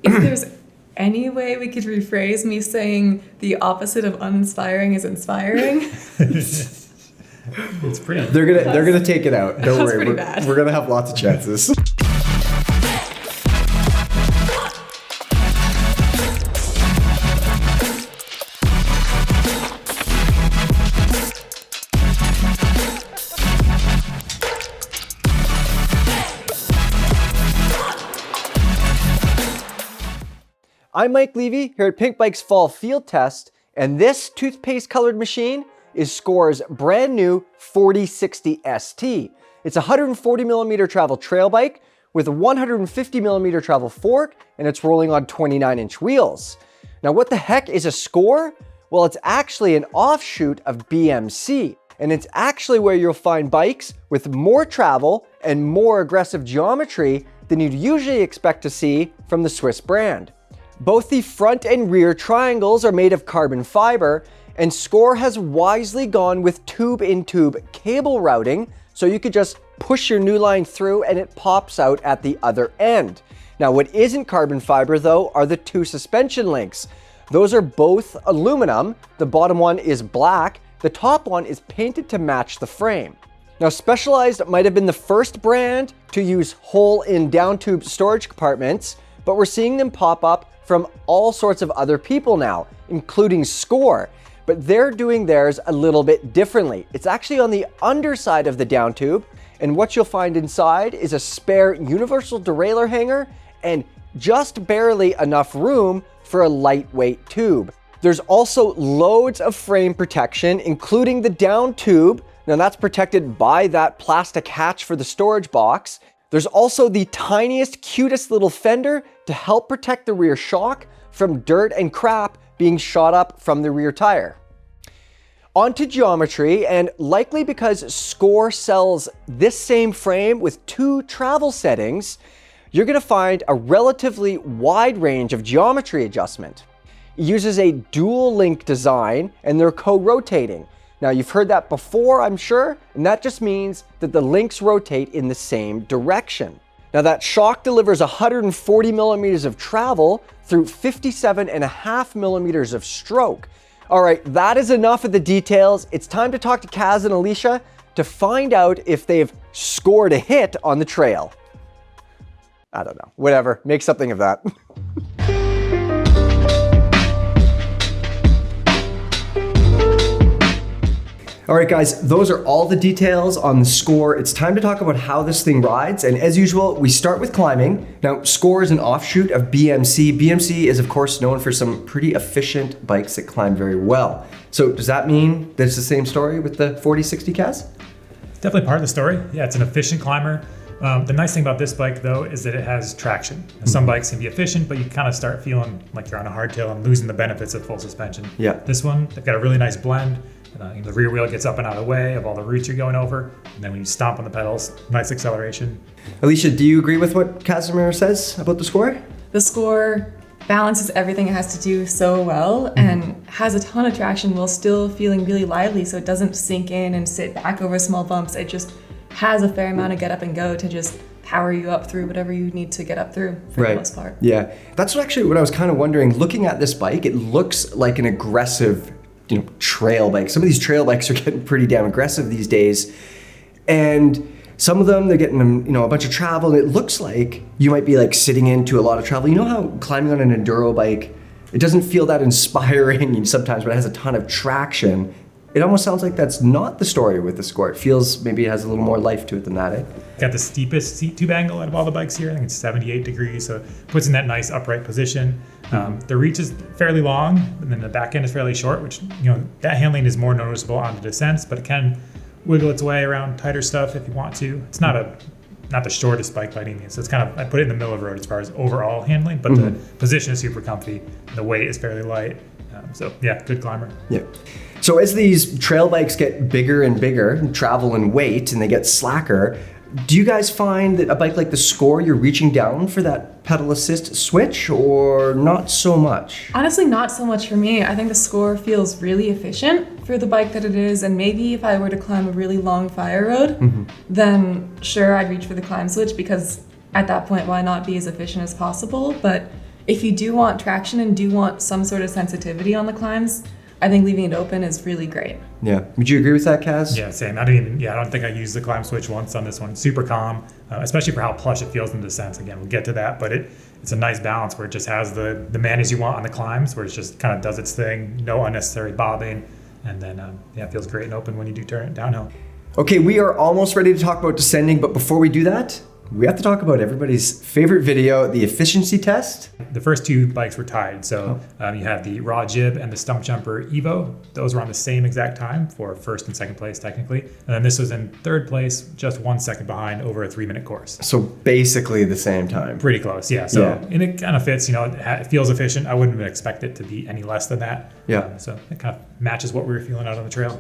If there's any way we could rephrase me saying the opposite of uninspiring is inspiring. It's pretty. They're gonna take it out. Don't worry. Pretty bad. We're gonna have lots of chances. I'm Mike Levy here at Pinkbike's Fall Field Test, and this toothpaste-colored machine is Scor's brand new 4060 ST. It's a 140mm travel trail bike with a 150mm travel fork, and it's rolling on 29-inch wheels. Now, what the heck is a Scor? Well, it's actually an offshoot of BMC, and it's actually where you'll find bikes with more travel and more aggressive geometry than you'd usually expect to see from the Swiss brand. Both the front and rear triangles are made of carbon fiber, and Scor has wisely gone with tube-in-tube cable routing, so you could just push your new line through and it pops out at the other end. Now, what isn't carbon fiber though are the two suspension links. Those are both aluminum. The bottom one is black. The top one is painted to match the frame. Now, Specialized might have been the first brand to use hole-in down-tube storage compartments, but we're seeing them pop up from all sorts of other people now, including Scor. But they're doing theirs a little bit differently. It's actually on the underside of the down tube, and what you'll find inside is a spare universal derailleur hanger and just barely enough room for a lightweight tube. There's also loads of frame protection, including the down tube. Now that's protected by that plastic hatch for the storage box. There's also the tiniest, cutest little fender to help protect the rear shock from dirt and crap being shot up from the rear tire. Onto geometry, and likely because Scor sells this same frame with two travel settings, you're gonna find a relatively wide range of geometry adjustment. It uses a dual link design, and they're co-rotating. Now, you've heard that before, I'm sure, and that just means that the links rotate in the same direction. Now, that shock delivers 140mm of travel through 57.5mm of stroke. All right, that is enough of the details. It's time to talk to Kaz and Alicia to find out if they've scored a hit on the trail. I don't know, whatever, make something of that. All right, guys, those are all the details on the Scor. It's time to talk about how this thing rides. And as usual, we start with climbing. Now, Scor is an offshoot of BMC. BMC is, of course, known for some pretty efficient bikes that climb very well. So does that mean that it's the same story with the 4060, Kaz? Definitely part of the story. Yeah, it's an efficient climber. The nice thing about this bike, though, is that it has traction. Some bikes can be efficient, but you kind of start feeling like you're on a hardtail and losing the benefits of full suspension. Yeah. This one, they've got a really nice blend. The rear wheel gets up and out of the way of all the roots you're going over. And then when you stomp on the pedals, nice acceleration. Alicia, do you agree with what Casimir says about the Scor? The Scor balances everything it has to do so well and has a ton of traction while still feeling really lively, so it doesn't sink in and sit back over small bumps. It just has a fair amount of get up and go to just power you up through whatever you need to get up through for the most part. Yeah, that's actually what I was kind of wondering. Looking at this bike, it looks like an aggressive trail bike. Some of these trail bikes are getting pretty damn aggressive these days. And some of them, they're getting a bunch of travel, and it looks like you might be like sitting into a lot of travel. You know how climbing on an enduro bike, it doesn't feel that inspiring sometimes, but it has a ton of traction. It almost sounds like that's not the story with the Scor. It feels maybe it has a little more life to it than that, eh? Got the steepest seat tube angle out of all the bikes here. I think it's 78 degrees, so it puts in that nice upright position. The reach is fairly long, and then the back end is fairly short, which, that handling is more noticeable on the descents, but it can wiggle its way around tighter stuff if you want to. It's not the shortest bike by any means, so it's kind of, I put it in the middle of the road as far as overall handling, but the position is super comfy, and the weight is fairly light. So yeah, good climber. Yeah. So as these trail bikes get bigger and bigger, travel and weight, and they get slacker, do you guys find that a bike like the Scor, you're reaching down for that pedal assist switch, or not so much? Honestly, not so much for me. I think the Scor feels really efficient for the bike that it is, and maybe if I were to climb a really long fire road, then sure, I'd reach for the climb switch, because at that point, why not be as efficient as possible? But if you do want traction and do want some sort of sensitivity on the climbs, I think leaving it open is really great. Yeah. Would you agree with that, Kaz? Yeah, same. I don't think I used the climb switch once on this one. Super calm, especially for how plush it feels in descents. Again, we'll get to that, but it's a nice balance where it just has the mayonnaise you want on the climbs, where it just kind of does its thing, no unnecessary bobbing, and then it feels great and open when you do turn it downhill. Okay, we are almost ready to talk about descending, but before we do that, we have to talk about everybody's favorite video, the efficiency test. The first two bikes were tied. So you had the raw jib and the stump jumper Evo. Those were on the same exact time for first and second place, technically. And then this was in third place, just 1 second behind over a 3-minute course. So basically the same time. Pretty close, yeah. So and it kind of fits, it feels efficient. I wouldn't expect it to be any less than that. Yeah. So it kind of matches what we were feeling out on the trail.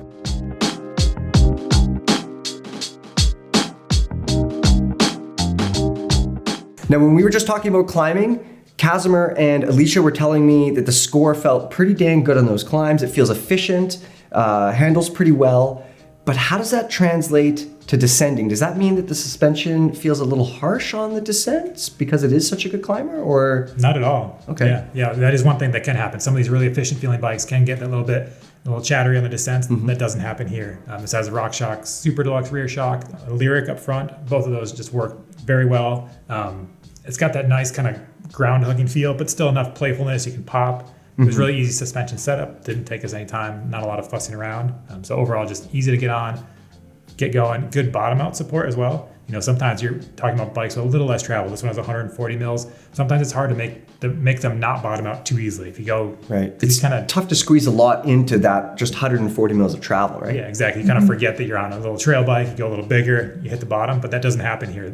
Now, when we were just talking about climbing, Casimir and Alicia were telling me that the Scor felt pretty dang good on those climbs. It feels efficient, handles pretty well. But how does that translate to descending? Does that mean that the suspension feels a little harsh on the descents because it is such a good climber, or? Not at all. Okay. Yeah, that is one thing that can happen. Some of these really efficient feeling bikes can get that a little chattery on the descents. That doesn't happen here. This has a RockShox Super Deluxe rear shock, a Lyric up front. Both of those just work very well. It's got that nice kind of ground hugging feel, but still enough playfulness. You can pop. It was really easy suspension setup. Didn't take us any time. Not a lot of fussing around. So overall, just easy to get on, get going. Good bottom out support as well. Sometimes you're talking about bikes with a little less travel. This one has 140 mils. Sometimes it's hard to make them not bottom out too easily. If you go right, it's kind of tough to squeeze a lot into that just 140 mils of travel, right? Yeah, exactly. You kind of forget that you're on a little trail bike. You go a little bigger, you hit the bottom, but that doesn't happen here.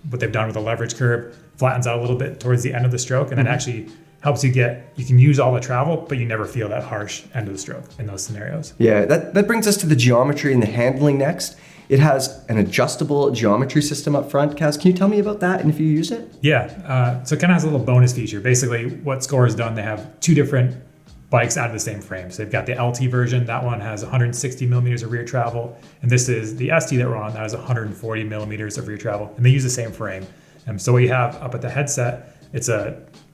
What they've done with the leverage curve flattens out a little bit towards the end of the stroke, and then actually helps you can use all the travel, but you never feel that harsh end of the stroke in those scenarios. Yeah, that brings us to the geometry and the handling next. It has an adjustable geometry system up front. Kaz, can you tell me about that and if you use it? Yeah, so it kind of has a little bonus feature. Basically, what Scor has done, they have two different bikes out of the same frame. So they've got the LT version. That one has 160 millimeters of rear travel. And this is the ST that we're on. That has 140 millimeters of rear travel. And they use the same frame. So what you have up at the headset, it's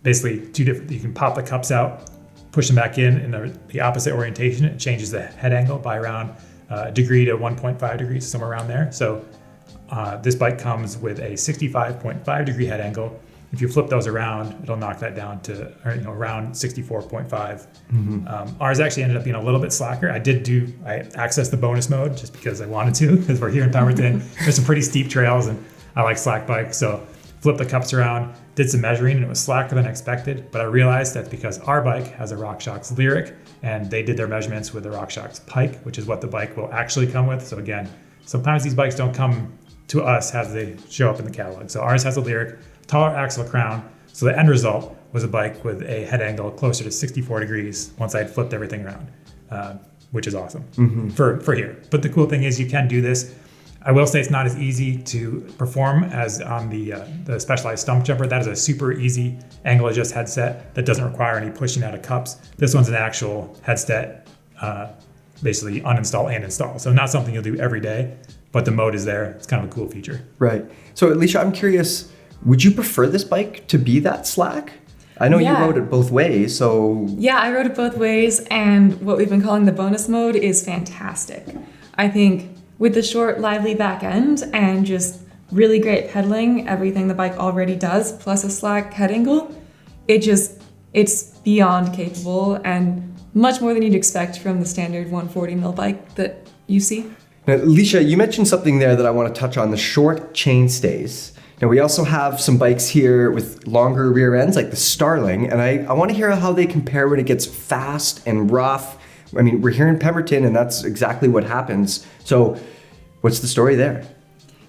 basically two different, you can pop the cups out, push them back in the opposite orientation. It changes the head angle by around a degree to 1.5 degrees, somewhere around there. So this bike comes with a 65.5 degree head angle. If you flip those around, it'll knock that down to around 64.5. Ours actually ended up being a little bit slacker. I accessed the bonus mode just because I wanted to, because we're here in Pemberton. There's some pretty steep trails and I like slack bikes. So flipped the cups around, did some measuring, and it was slacker than expected. But I realized that's because our bike has a RockShox Lyric, and they did their measurements with the RockShox Pike, which is what the bike will actually come with. So again, sometimes these bikes don't come to us as they show up in the catalog. So ours has a Lyric, taller axle crown. So the end result was a bike with a head angle closer to 64 degrees once I had flipped everything around, which is awesome for here. But the cool thing is you can do this. I will say it's not as easy to perform as on the Specialized Stump Jumper. That is a super easy angle adjust headset that doesn't require any pushing out of cups. This one's an actual headset, basically uninstall and install. So not something you'll do every day, but the mode is there. It's kind of a cool feature. Right. So Alicia, I'm curious, would you prefer this bike to be that slack? I know you rode it both ways, so... Yeah, I rode it both ways, and what we've been calling the bonus mode is fantastic. I think with the short, lively back end and just really great pedaling, everything the bike already does, plus a slack head angle, it's beyond capable and much more than you'd expect from the standard 140 mil bike that you see. Now, Alicia, you mentioned something there that I want to touch on, the short chain stays. Now, we also have some bikes here with longer rear ends, like the Starling, and I want to hear how they compare when it gets fast and rough. I mean, we're here in Pemberton, and that's exactly what happens. So what's the story there?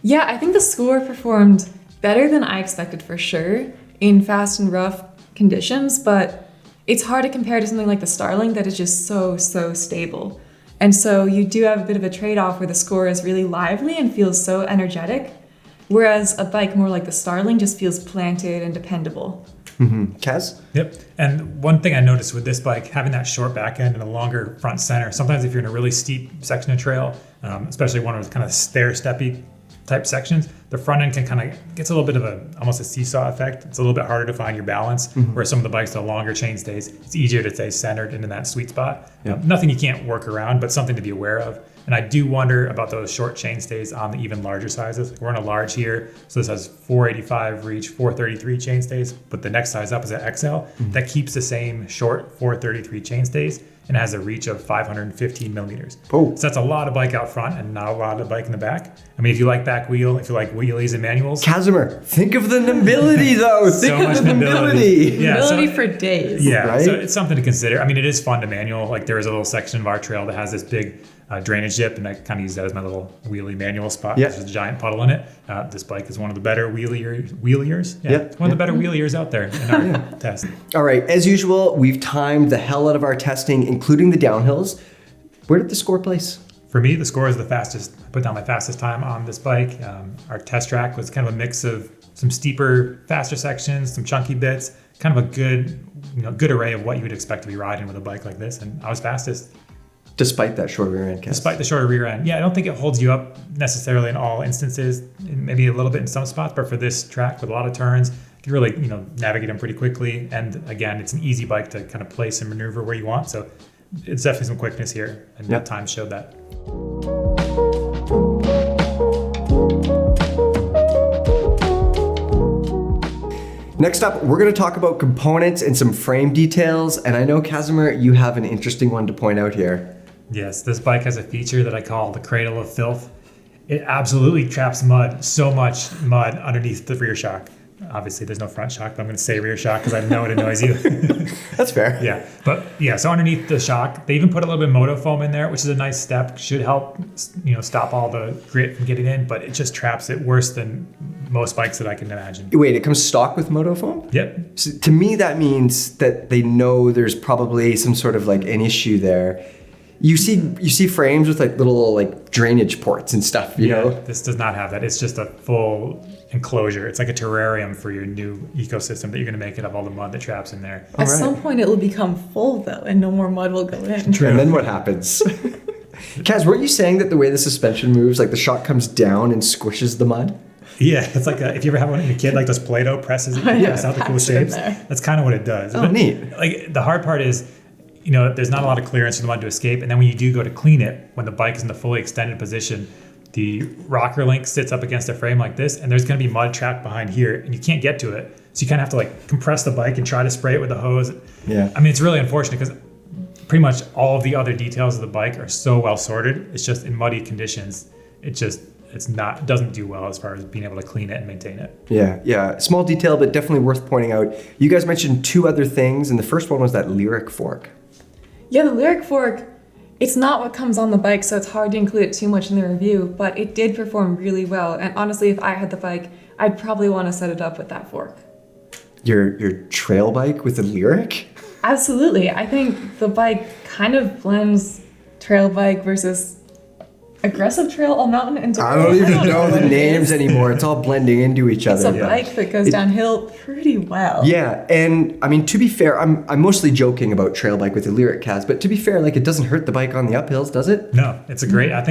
Yeah, I think the Scor performed better than I expected for sure in fast and rough conditions, but it's hard to compare to something like the Starling that is just so stable. And so you do have a bit of a trade-off where the Scor is really lively and feels so energetic, whereas a bike more like the Starling just feels planted and dependable. Kaz? Yep. And one thing I noticed with this bike, having that short back end and a longer front center, sometimes if you're in a really steep section of trail, especially one with kind of stair-steppy type sections, the front end can kind of gets a little bit of almost a seesaw effect. It's a little bit harder to find your balance. Where some of the bikes, the longer chainstays, it's easier to stay centered into that sweet spot. Nothing you can't work around, but something to be aware of. And I do wonder about those short chainstays on the even larger sizes. We're in a large here, so this has 485 reach, 433 chainstays, but the next size up is an XL. That keeps the same short 433 chainstays and has a reach of 515 millimeters. So that's a lot of bike out front and not a lot of bike in the back. I mean, if you like back wheel, if you like wheelies and manuals. Casimir, think of the nobility though. Think of the nobility. Yeah, Nobility for days. Yeah, right? so it's something to consider. I mean, it is fun to manual. Like there is a little section of our trail that has this big drainage dip, and I kind of use that as my little wheelie manual spot. There's a giant puddle in it. This bike is one of the better wheeliers. It's one of the better wheeliers out there in our test. All right, as usual, we've timed the hell out of our testing, including the downhills. Where did the Scor place? For me, the Scor is the fastest. I put down my fastest time on this bike. Our test track was kind of a mix of some steeper, faster sections, some chunky bits, kind of a good array of what you would expect to be riding with a bike like this, and I was fastest. Despite that short rear end, Cass. Despite the shorter rear end. Yeah, I don't think it holds you up necessarily in all instances, maybe a little bit in some spots, but for this track with a lot of turns, you really navigate them pretty quickly. And again, it's an easy bike to kind of place and maneuver where you want. So it's definitely some quickness here, and the time showed that. Next up, we're going to talk about components and some frame details. And I know, Casimir, you have an interesting one to point out here. Yes, this bike has a feature that I call the cradle of filth. It absolutely traps mud, so much mud underneath the rear shock. Obviously, there's no front shock, but I'm going to say rear shock because I know it annoys you. That's fair. So underneath the shock, they even put a little bit of moto foam in there, which is a nice step. Should help, stop all the grit from getting in, but it just traps it worse than most bikes that I can imagine. Wait, it comes stock with moto foam? Yep. So to me, that means that they know there's probably some sort of like an issue there. You see frames with like little like drainage ports and stuff, you know? This does not have that. It's just a full enclosure. It's like a terrarium for your new ecosystem that you're going to make it of all the mud that traps in there. At some point it will become full though, and no more mud will go in. True. And then what happens? Kaz, weren't you saying that the way the suspension moves, like the shock comes down and squishes the mud? Yeah, it's like if you ever have one in your kid, like those Play-Doh presses, it's out the cool shapes. That's kind of what it does. Oh, neat. Like the hard part is, there's not a lot of clearance for the mud to escape. And then when you do go to clean it, when the bike is in the fully extended position, the rocker link sits up against a frame like this, and there's going to be mud trapped behind here, and you can't get to it. So you kind of have to like compress the bike and try to spray it with a hose. Yeah. I mean, it's really unfortunate because pretty much all of the other details of the bike are so well sorted. It's just in muddy conditions, it doesn't do well as far as being able to clean it and maintain it. Yeah. Small detail, but definitely worth pointing out. You guys mentioned two other things, and the first one was that Lyric fork. Yeah, the Lyric fork, it's not what comes on the bike, so it's hard to include it too much in the review, but it did perform really well. And honestly, if I had the bike, I'd probably want to set it up with that fork. Your trail bike with the Lyric? Absolutely. I think the bike kind of blends trail bike versus aggressive trail on mountain and I don't even know the names anymore. It's all blending into each other. It's a bike that goes downhill pretty well. Yeah, and I mean, to be fair, I'm mostly joking about trail bike with the Lyric, Kaz, but to be fair, like it doesn't hurt the bike on the uphills, does it? No, I think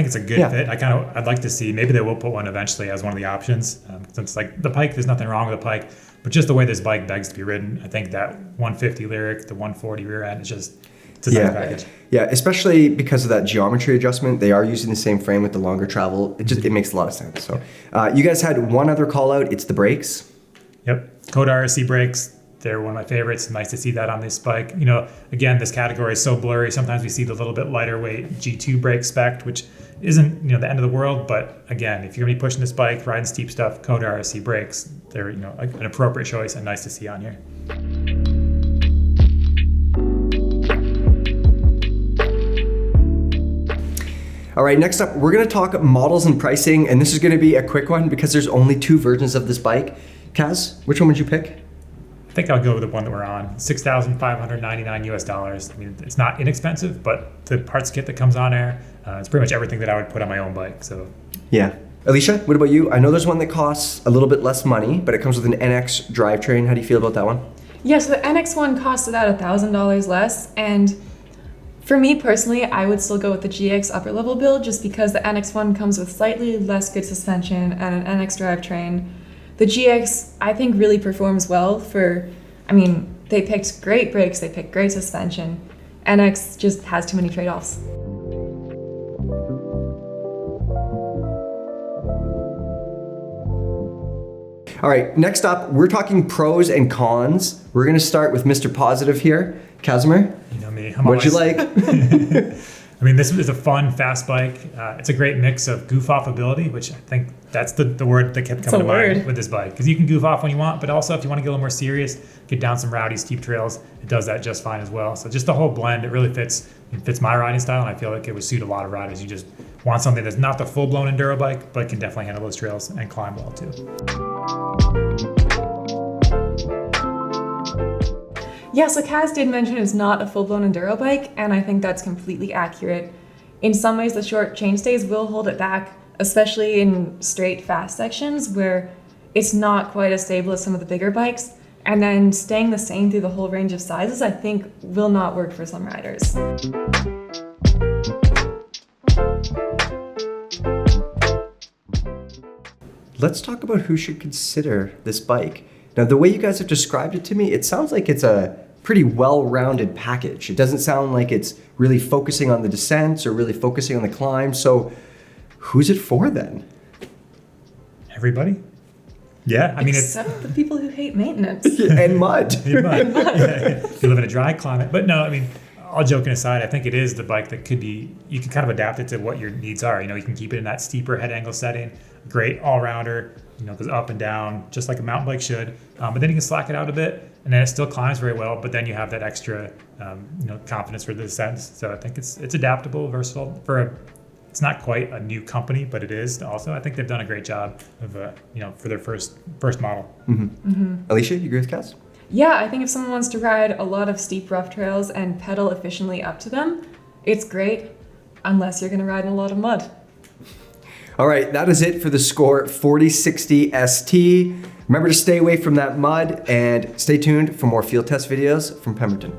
it's a good fit. I'd like to see, maybe they will put one eventually as one of the options. Since like the Pike, there's nothing wrong with the Pike, but just the way this bike begs to be ridden, I think that 150 Lyric, the 140 rear end is just, it's a nice package. Yeah, especially because of that geometry adjustment. They are using the same frame with the longer travel. It makes a lot of sense. So you guys had one other call out. It's the brakes. Yep. Coda RSC brakes. They're one of my favorites. Nice to see that on this bike. Again, this category is so blurry. Sometimes we see the little bit lighter weight G2 brake spec, which isn't the end of the world. But again, if you're gonna be pushing this bike, riding steep stuff, Coda RSC brakes, they're an appropriate choice and nice to see on here. All right, next up, we're gonna talk models and pricing, and this is gonna be a quick one because there's only two versions of this bike. Kaz, which one would you pick? I think I'll go with the one that we're on, $6,599 US. I mean, it's not inexpensive, but the parts kit that comes on there, it's pretty much everything that I would put on my own bike. So yeah. Alicia, what about you? I know there's one that costs a little bit less money, but it comes with an NX drivetrain. How do you feel about that one? Yeah, so the NX one costs about $1,000 less, and For me personally, I would still go with the GX upper level build just because the NX1 comes with slightly less good suspension and an NX drivetrain. The GX, I think, really performs well they picked great brakes, they picked great suspension. NX just has too many trade-offs. All right, next up, we're talking pros and cons. We're gonna start with Mr. Positive here. Casimir, You know me. what'd you like? I mean, this is a fun, fast bike. It's a great mix of goof-off ability, which I think that's the word that kept coming to mind with this bike. Because you can goof off when you want, but also if you want to get a little more serious, get down some rowdy, steep trails, it does that just fine as well. So just the whole blend, it really fits my riding style, and I feel like it would suit a lot of riders. You just want something that's not the full-blown enduro bike, but can definitely handle those trails and climb well too. Yeah, so Kaz did mention it's not a full-blown enduro bike, and I think that's completely accurate. In some ways, the short chainstays will hold it back, especially in straight, fast sections where it's not quite as stable as some of the bigger bikes. And then staying the same through the whole range of sizes, I think, will not work for some riders. Let's talk about who should consider this bike. Now, the way you guys have described it to me, it sounds like it's a pretty well-rounded package. It doesn't sound like it's really focusing on the descents or really focusing on the climb. So who's it for then? Everybody? Yeah, I mean, Except the people who hate maintenance. And mud. If you live in a dry climate. But no, I mean, all joking aside, I think it is the bike that you can kind of adapt it to what your needs are. You know, you can keep it in that steeper head angle setting, great all-rounder, goes up and down, just like a mountain bike should. But then you can slack it out a bit, and then it still climbs very well, but then you have that extra, confidence for the descents. So I think it's adaptable, versatile. It's not quite a new company, but it is also. I think they've done a great job of, for their first model. Mm-hmm. Mm-hmm. Alicia, you agree with Cass? Yeah, I think if someone wants to ride a lot of steep, rough trails and pedal efficiently up to them, it's great, unless you're going to ride in a lot of mud. All right, that is it for the Scor 4060 ST. Remember to stay away from that mud and stay tuned for more field test videos from Pemberton.